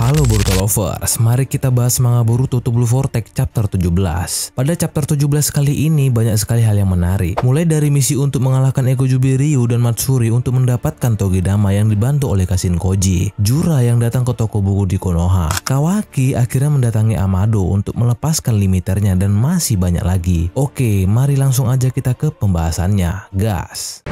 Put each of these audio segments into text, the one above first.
Halo Boruto Lovers, mari kita bahas manga Boruto To Blue Vortex chapter 17. Pada chapter 17 kali ini banyak sekali hal yang menarik. Mulai dari misi untuk mengalahkan Ego Jubi Ryu dan Matsuri untuk mendapatkan Togedama yang dibantu oleh Kashin Koji, Jura yang datang ke toko buku di Konoha, Kawaki akhirnya mendatangi Amado untuk melepaskan limiternya dan masih banyak lagi. Oke, mari langsung aja kita ke pembahasannya, gas.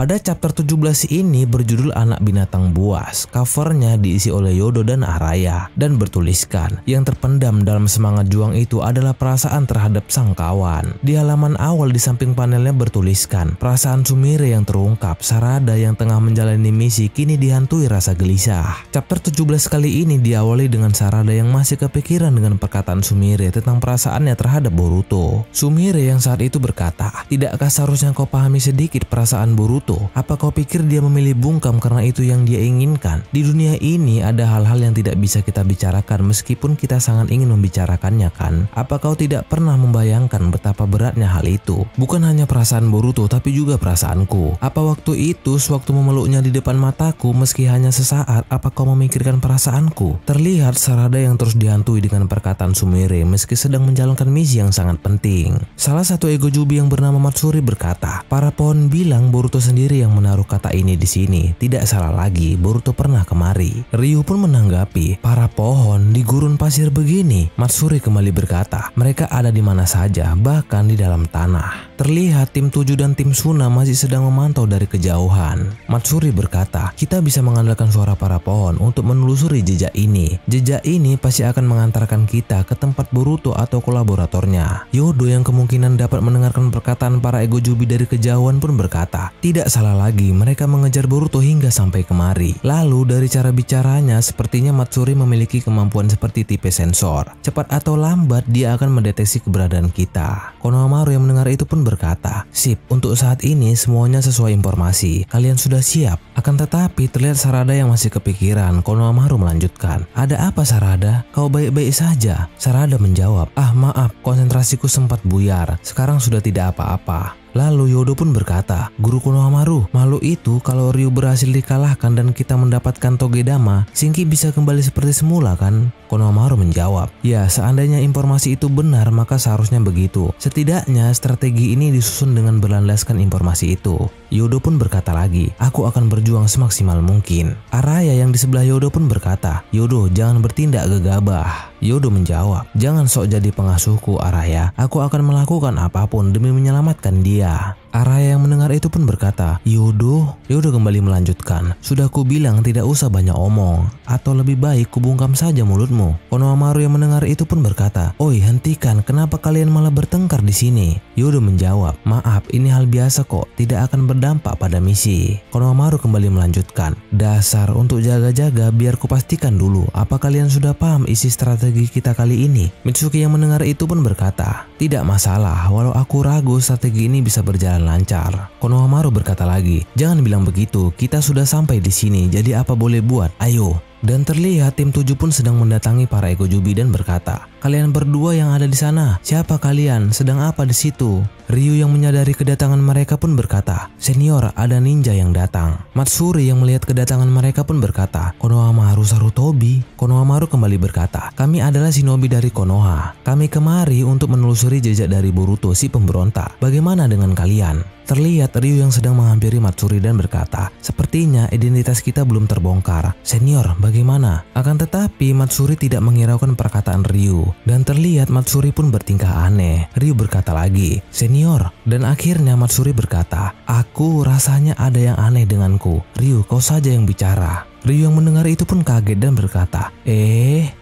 Pada chapter 17 ini berjudul Anak Binatang Buas. Covernya diisi oleh Yodo dan Araya dan bertuliskan, yang terpendam dalam semangat juang itu adalah perasaan terhadap sang kawan. Di halaman awal di samping panelnya bertuliskan, perasaan Sumire yang terungkap. Sarada yang tengah menjalani misi kini dihantui rasa gelisah. Chapter 17 kali ini diawali dengan Sarada yang masih kepikiran dengan perkataan Sumire tentang perasaannya terhadap Boruto. Sumire yang saat itu berkata, "Tidakkah seharusnya kau pahami sedikit perasaan Boruto? Apa kau pikir dia memilih bungkam karena itu yang dia inginkan? Di dunia ini ada hal-hal yang tidak bisa kita bicarakan meskipun kita sangat ingin membicarakannya, kan? Apa kau tidak pernah membayangkan betapa beratnya hal itu? Bukan hanya perasaan Boruto tapi juga perasaanku. Apa waktu itu sewaktu memeluknya di depan mataku meski hanya sesaat, apa kau memikirkan perasaanku?" Terlihat Sarada yang terus dihantui dengan perkataan Sumire meski sedang menjalankan misi yang sangat penting. Salah satu Ego Jubi yang bernama Matsuri berkata, "Para pohon bilang Boruto sendiri yang menaruh kata ini di sini. Tidak salah lagi, Boruto pernah kemari." Ryu pun menanggapi, "Para pohon di gurun pasir begini." Matsuri kembali berkata, "Mereka ada di mana saja, bahkan di dalam tanah." Terlihat tim 7 dan tim Suna masih sedang memantau dari kejauhan. Matsuri berkata, "Kita bisa mengandalkan suara para pohon untuk menelusuri jejak ini. Jejak ini pasti akan mengantarkan kita ke tempat Boruto atau kolaboratornya." Yodo yang kemungkinan dapat mendengarkan perkataan para Ego Jubi dari kejauhan pun berkata, "Tidak salah lagi, mereka mengejar Boruto hingga sampai kemari." Lalu dari cara bicaranya sepertinya Matsuri memiliki kemampuan seperti tipe sensor. Cepat atau lambat dia akan mendeteksi keberadaan kita. Konohamaru yang mendengar itu pun berkata, "Sip, untuk saat ini semuanya sesuai informasi. Kalian sudah siap?" Akan tetapi terlihat Sarada yang masih kepikiran. Konohamaru melanjutkan, "Ada apa Sarada? Kau baik-baik saja?" Sarada menjawab, "Ah maaf, konsentrasiku sempat buyar. Sekarang sudah tidak apa-apa." Lalu Yodo pun berkata, "Guru Konohamaru, makhluk itu kalau Ryu berhasil dikalahkan dan kita mendapatkan Togedama, Shinki bisa kembali seperti semula, kan?" Konohamaru menjawab, "Ya, seandainya informasi itu benar maka seharusnya begitu. Setidaknya strategi ini disusun dengan berlandaskan informasi itu." Yodo pun berkata lagi, "Aku akan berjuang semaksimal mungkin." Araya yang di sebelah Yodo pun berkata, "Yodo, jangan bertindak gegabah." Yodo menjawab, "Jangan sok jadi pengasuhku Araya, aku akan melakukan apapun demi menyelamatkan dia." Araya yang mendengar itu pun berkata, Yodo kembali melanjutkan, "Sudah kubilang tidak usah banyak omong, atau lebih baik kubungkam saja mulutmu." Konohamaru yang mendengar itu pun berkata, "Oi, hentikan, kenapa kalian malah bertengkar di sini?" Yodo menjawab, "Maaf, ini hal biasa kok, tidak akan berdampak pada misi." Konohamaru kembali melanjutkan, "Dasar untuk jaga-jaga, biar kupastikan dulu, apa kalian sudah paham isi strategi kita kali ini?" Mitsuki yang mendengar itu pun berkata, "Tidak masalah, walau aku ragu strategi ini bisa berjalan lancar." Konohamaru berkata lagi, "Jangan bilang begitu, kita sudah sampai di sini, jadi apa boleh buat, ayo." Dan terlihat tim 7 pun sedang mendatangi para Ego Jubi dan berkata, "Kalian berdua yang ada di sana, siapa kalian? Sedang apa di situ?" Ryu yang menyadari kedatangan mereka pun berkata, "Senior, ada ninja yang datang." Matsuri yang melihat kedatangan mereka pun berkata, "Konohamaru Sarutobi." Konohamaru kembali berkata, "Kami adalah shinobi dari Konoha. Kami kemari untuk menelusuri jejak dari Boruto si pemberontak. Bagaimana dengan kalian?" Terlihat Ryu yang sedang menghampiri Matsuri dan berkata, "Sepertinya identitas kita belum terbongkar. Senior, bagaimana?" Akan tetapi Matsuri tidak menghiraukan perkataan Ryu. Dan terlihat Matsuri pun bertingkah aneh. Ryu berkata lagi, "Senior." Dan akhirnya Matsuri berkata, "Aku rasanya ada yang aneh denganku. Ryu, kau saja yang bicara." Ryu yang mendengar itu pun kaget dan berkata,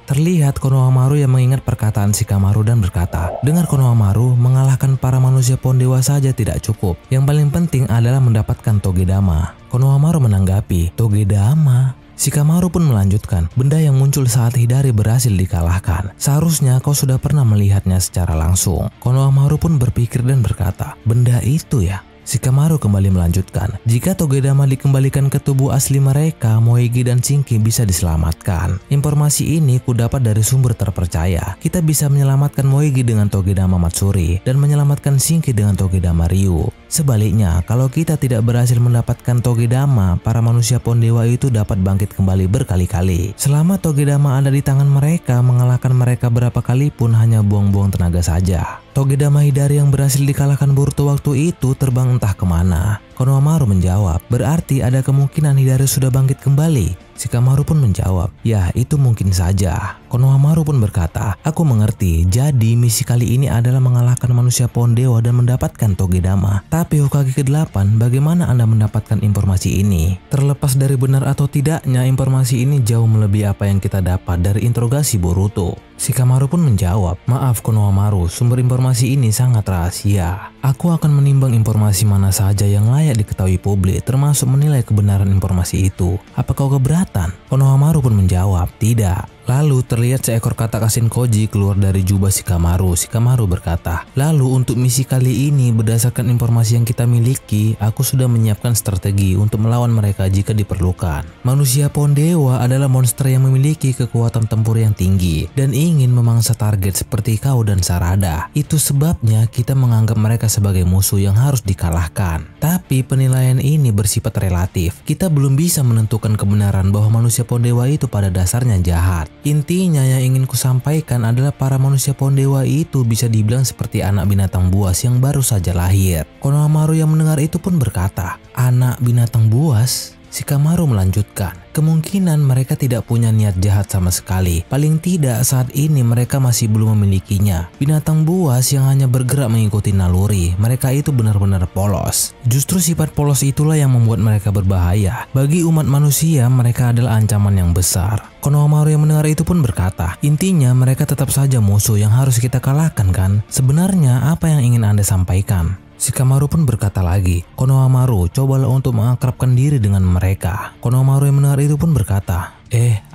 Terlihat Konohamaru yang mengingat perkataan Shikamaru dan berkata, "Dengar Konohamaru, mengalahkan para manusia pohon dewa saja tidak cukup. Yang paling penting adalah mendapatkan Togedama." Konohamaru menanggapi, "Togedama?" Shikamaru pun melanjutkan, "Benda yang muncul saat Hidari berhasil dikalahkan. Seharusnya kau sudah pernah melihatnya secara langsung." Konohamaru pun berpikir dan berkata, "Benda itu ya?" Shikamaru kembali melanjutkan, jika Togedama dikembalikan ke tubuh asli mereka, Moegi dan Shinki bisa diselamatkan. Informasi ini kudapat dari sumber terpercaya. Kita bisa menyelamatkan Moegi dengan Togedama Matsuri dan menyelamatkan Shinki dengan Togedama Ryu. Sebaliknya, kalau kita tidak berhasil mendapatkan Togedama, para manusia Pondewa itu dapat bangkit kembali berkali-kali. Selama Togedama ada di tangan mereka, mengalahkan mereka berapa kali pun hanya buang-buang tenaga saja. Togedama Hidari yang berhasil dikalahkan Boruto waktu itu terbang entah kemana. Konohamaru menjawab, berarti ada kemungkinan Hidari sudah bangkit kembali. Shikamaru pun menjawab, ya itu mungkin saja. Konohamaru pun berkata, aku mengerti, jadi misi kali ini adalah mengalahkan manusia Pondewa dan mendapatkan Togedama. Tapi Hokage ke-8, bagaimana Anda mendapatkan informasi ini? Terlepas dari benar atau tidaknya, informasi ini jauh melebihi apa yang kita dapat dari interogasi Boruto. Shikamaru pun menjawab, maaf Konohamaru, sumber informasi ini sangat rahasia. Aku akan menimbang informasi mana saja yang layak diketahui publik, termasuk menilai kebenaran informasi itu. Apa kau keberatan? Konohamaru pun menjawab, tidak. Lalu terlihat seekor katak asin Koji keluar dari jubah Shikamaru. Shikamaru berkata, lalu untuk misi kali ini berdasarkan informasi yang kita miliki, aku sudah menyiapkan strategi untuk melawan mereka jika diperlukan. Manusia Pondewa adalah monster yang memiliki kekuatan tempur yang tinggi dan ingin memangsa target seperti kau dan Sarada. Itu sebabnya kita menganggap mereka sebagai musuh yang harus dikalahkan. Tapi penilaian ini bersifat relatif. Kita belum bisa menentukan kebenaran bahwa manusia Pondewa itu pada dasarnya jahat. Intinya yang ingin kusampaikan adalah para manusia Pondewa itu bisa dibilang seperti anak binatang buas yang baru saja lahir. Konohamaru yang mendengar itu pun berkata, anak binatang buas? Shikamaru melanjutkan, kemungkinan mereka tidak punya niat jahat sama sekali. Paling tidak saat ini mereka masih belum memilikinya. Binatang buas yang hanya bergerak mengikuti naluri. Mereka itu benar-benar polos. Justru sifat polos itulah yang membuat mereka berbahaya. Bagi umat manusia, mereka adalah ancaman yang besar. Konohamaru yang mendengar itu pun berkata, intinya mereka tetap saja musuh yang harus kita kalahkan kan? Sebenarnya apa yang ingin Anda sampaikan? Shikamaru pun berkata lagi, Konohamaru, cobalah untuk mengakrabkan diri dengan mereka. Konohamaru yang mendengar itu pun berkata,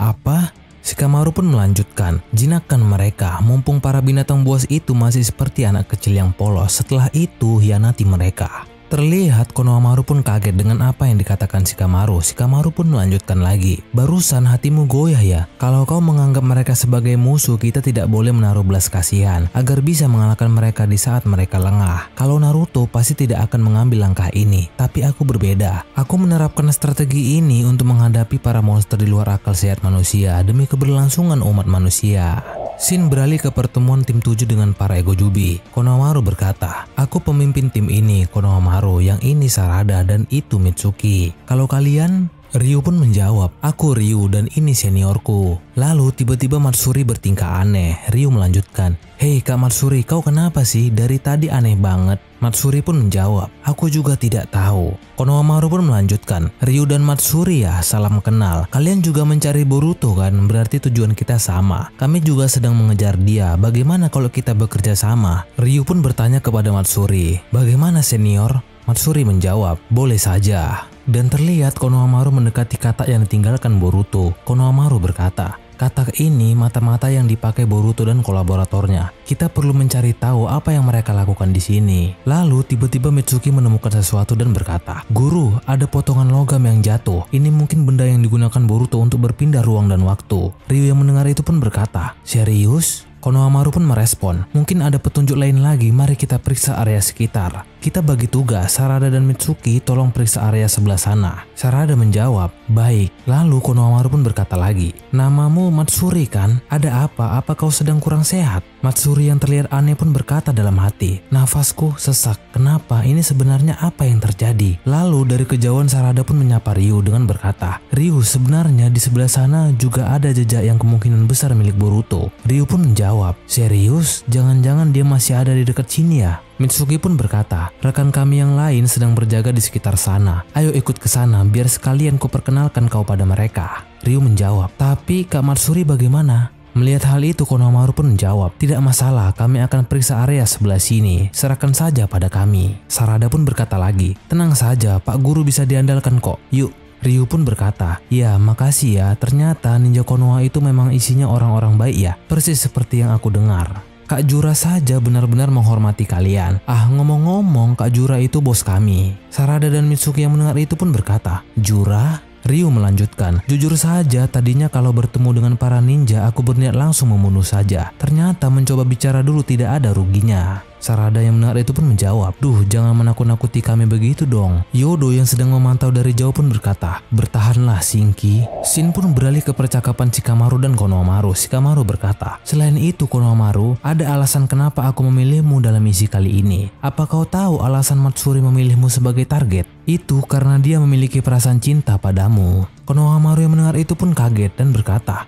apa? Shikamaru pun melanjutkan, jinakkan mereka, mumpung para binatang buas itu masih seperti anak kecil yang polos. Setelah itu, hianati mereka. Terlihat Konohamaru pun kaget dengan apa yang dikatakan Shikamaru. Shikamaru pun melanjutkan lagi, barusan hatimu goyah ya? Kalau kau menganggap mereka sebagai musuh, kita tidak boleh menaruh belas kasihan agar bisa mengalahkan mereka di saat mereka lengah. Kalau Naruto pasti tidak akan mengambil langkah ini, tapi aku berbeda. Aku menerapkan strategi ini untuk menghadapi para monster di luar akal sehat manusia demi keberlangsungan umat manusia. Shin beralih ke pertemuan tim 7 dengan para Egojubi. Konohamaru berkata, aku pemimpin tim ini, Konohamaru, yang ini Sarada dan itu Mitsuki. Kalau kalian? Ryu pun menjawab, aku Ryu dan ini seniorku. Lalu tiba-tiba Matsuri bertingkah aneh. Ryu melanjutkan, hei Kak Matsuri, kau kenapa sih? Dari tadi aneh banget. Matsuri pun menjawab, aku juga tidak tahu. Konohamaru pun melanjutkan, Ryu dan Matsuri ya, salam kenal. Kalian juga mencari Boruto kan? Berarti tujuan kita sama. Kami juga sedang mengejar dia. Bagaimana kalau kita bekerja sama? Ryu pun bertanya kepada Matsuri, bagaimana senior? Matsuri menjawab, boleh saja. Dan terlihat Konohamaru mendekati katak yang ditinggalkan Boruto. Konohamaru berkata, katak ini mata-mata yang dipakai Boruto dan kolaboratornya. Kita perlu mencari tahu apa yang mereka lakukan di sini. Lalu tiba-tiba Mitsuki menemukan sesuatu dan berkata, guru, ada potongan logam yang jatuh. Ini mungkin benda yang digunakan Boruto untuk berpindah ruang dan waktu. Ryu yang mendengar itu pun berkata, serius? Konohamaru pun merespon, mungkin ada petunjuk lain lagi, mari kita periksa area sekitar. Kita bagi tugas, Sarada dan Mitsuki tolong periksa area sebelah sana. Sarada menjawab, baik. Lalu Konohamaru pun berkata lagi, namamu Matsuri kan? Ada apa? Apa kau sedang kurang sehat? Matsuri yang terlihat aneh pun berkata dalam hati, nafasku sesak. Kenapa? Ini sebenarnya apa yang terjadi? Lalu dari kejauhan Sarada pun menyapa Ryu dengan berkata, Ryu, sebenarnya di sebelah sana juga ada jejak yang kemungkinan besar milik Boruto. Ryu pun menjawab, serius? Jangan-jangan dia masih ada di dekat sini ya? Mitsuki pun berkata, rekan kami yang lain sedang berjaga di sekitar sana. Ayo ikut ke sana biar sekalian kuperkenalkan kau pada mereka. Ryu menjawab, tapi Kak Matsuri bagaimana? Melihat hal itu Konohamaru pun menjawab, tidak masalah, kami akan periksa area sebelah sini. Serahkan saja pada kami. Sarada pun berkata lagi, tenang saja, Pak Guru bisa diandalkan kok. Yuk. Ryu pun berkata, ya makasih ya, ternyata Ninja Konoha itu memang isinya orang-orang baik ya, persis seperti yang aku dengar. Kak Jura saja benar-benar menghormati kalian. Ngomong-ngomong, Kak Jura itu bos kami. Sarada dan Mitsuki yang mendengar itu pun berkata, Jura? Ryu melanjutkan, jujur saja tadinya kalau bertemu dengan para ninja aku berniat langsung membunuh saja. Ternyata mencoba bicara dulu tidak ada ruginya. Sarada yang mendengar itu pun menjawab, duh jangan menakut-nakuti kami begitu dong. Yodo yang sedang memantau dari jauh pun berkata, bertahanlah Shinki. Shin pun beralih ke percakapan Shikamaru dan Konohamaru. Shikamaru berkata, selain itu Konohamaru, ada alasan kenapa aku memilihmu dalam misi kali ini. Apa kau tahu alasan Matsuri memilihmu sebagai target? Itu karena dia memiliki perasaan cinta padamu. Konohamaru yang mendengar itu pun kaget dan berkata,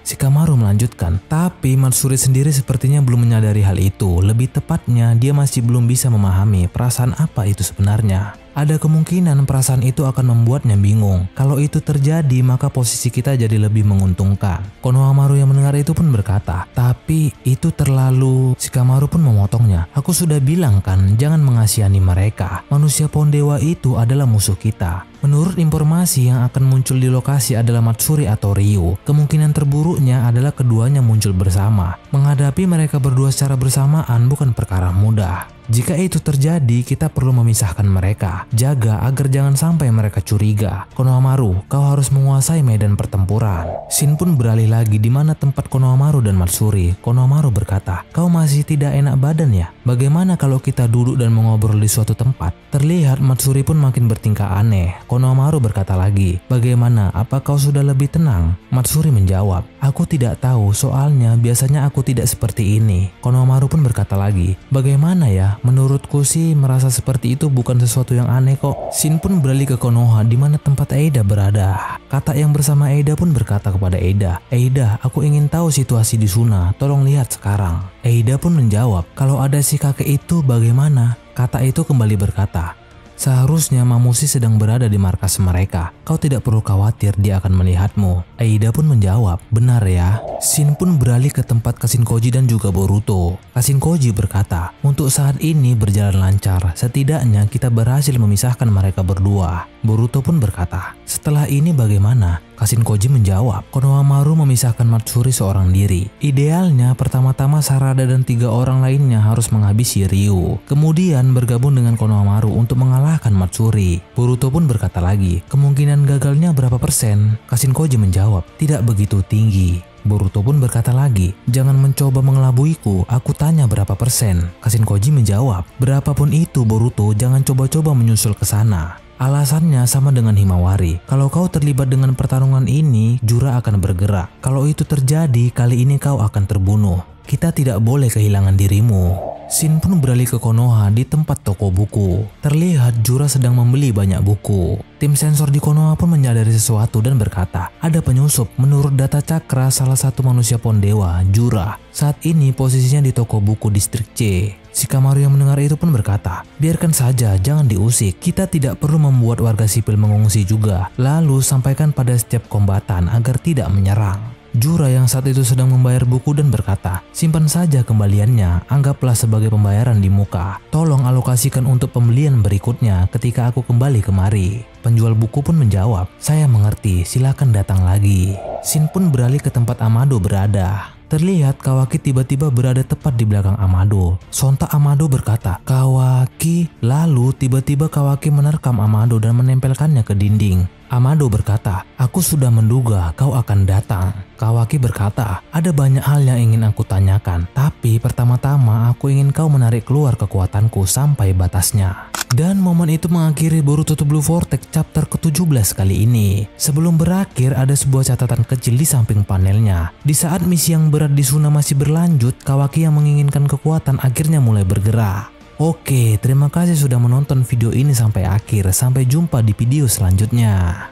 Shikamaru melanjutkan, tapi Matsuri sendiri sepertinya belum menyadari hal itu. Lebih tepatnya, dia masih belum bisa memahami perasaan apa itu sebenarnya. Ada kemungkinan perasaan itu akan membuatnya bingung. Kalau itu terjadi, maka posisi kita jadi lebih menguntungkan. Konohamaru yang mendengar itu pun berkata, tapi itu terlalu... Shikamaru pun memotongnya. Aku sudah bilang kan, jangan mengasihani mereka. Manusia pohon dewa itu adalah musuh kita. Menurut informasi yang akan muncul di lokasi adalah Matsuri atau Ryu. Kemungkinan terburuknya adalah keduanya muncul bersama. Menghadapi mereka berdua secara bersamaan bukan perkara mudah. Jika itu terjadi, kita perlu memisahkan mereka. Jaga agar jangan sampai mereka curiga. Konohamaru, kau harus menguasai medan pertempuran. Shin pun beralih lagi di mana tempat Konohamaru dan Matsuri. Konohamaru berkata, kau masih tidak enak badan ya? Bagaimana kalau kita duduk dan mengobrol di suatu tempat? Terlihat Matsuri pun makin bertingkah aneh. Konohamaru berkata lagi, bagaimana? Apa kau sudah lebih tenang? Matsuri menjawab, aku tidak tahu soalnya biasanya aku tidak seperti ini. Konohamaru pun berkata lagi, bagaimana ya? Menurutku sih merasa seperti itu bukan sesuatu yang aneh kok. Shin pun beralih ke Konoha di mana tempat Eida berada. Kata yang bersama Eida pun berkata kepada Eida, Eida, aku ingin tahu situasi di Suna, tolong lihat sekarang. Eida pun menjawab, kalau ada si kakek itu bagaimana? Kata itu kembali berkata, seharusnya Mamushi sedang berada di markas mereka. Kau tidak perlu khawatir dia akan melihatmu. Eida pun menjawab, benar ya. Shin pun beralih ke tempat Kashinkoji dan juga Boruto. Kashinkoji berkata, untuk saat ini berjalan lancar. Setidaknya kita berhasil memisahkan mereka berdua. Boruto pun berkata, setelah ini bagaimana? Kashinkoji menjawab, Konohamaru memisahkan Matsuri seorang diri. Idealnya pertama-tama Sarada dan 3 orang lainnya harus menghabisi Ryu. Kemudian bergabung dengan Konohamaru untuk mengalahkan Matsuri. Boruto pun berkata lagi, kemungkinan gagalnya berapa persen? Kashinkoji menjawab, tidak begitu tinggi. Boruto pun berkata lagi, jangan mencoba mengelabuiku, aku tanya berapa persen. Kashinkoji menjawab, berapapun itu Boruto, jangan coba-coba menyusul ke sana. Alasannya sama dengan Himawari. Kalau kau terlibat dengan pertarungan ini, Jura akan bergerak. Kalau itu terjadi, kali ini kau akan terbunuh. Kita tidak boleh kehilangan dirimu. Shin pun beralih ke Konoha di tempat toko buku. Terlihat Jura sedang membeli banyak buku. Tim sensor di Konoha pun menyadari sesuatu dan berkata, ada penyusup. Menurut data Cakra, salah satu manusia pohon dewa, Jura, saat ini posisinya di toko buku distrik C. Shikamaru yang mendengar itu pun berkata, biarkan saja, jangan diusik. Kita tidak perlu membuat warga sipil mengungsi juga. Lalu sampaikan pada setiap kombatan agar tidak menyerang. Jura yang saat itu sedang membayar buku dan berkata, simpan saja kembaliannya, anggaplah sebagai pembayaran di muka. Tolong alokasikan untuk pembelian berikutnya ketika aku kembali kemari. Penjual buku pun menjawab, saya mengerti, silakan datang lagi. Shin pun beralih ke tempat Amado berada. Terlihat Kawaki tiba-tiba berada tepat di belakang Amado. Sontak Amado berkata, Kawaki. Lalu tiba-tiba Kawaki menerkam Amado dan menempelkannya ke dinding. Amado berkata, aku sudah menduga kau akan datang. Kawaki berkata, ada banyak hal yang ingin aku tanyakan, tapi pertama-tama aku ingin kau menarik keluar kekuatanku sampai batasnya. Dan momen itu mengakhiri Boruto The Blue Vortex chapter ke-17 kali ini. Sebelum berakhir ada sebuah catatan kecil di samping panelnya. Di saat misi yang berat di Suna masih berlanjut, Kawaki yang menginginkan kekuatan akhirnya mulai bergerak. Oke, terima kasih sudah menonton video ini sampai akhir. Sampai jumpa di video selanjutnya.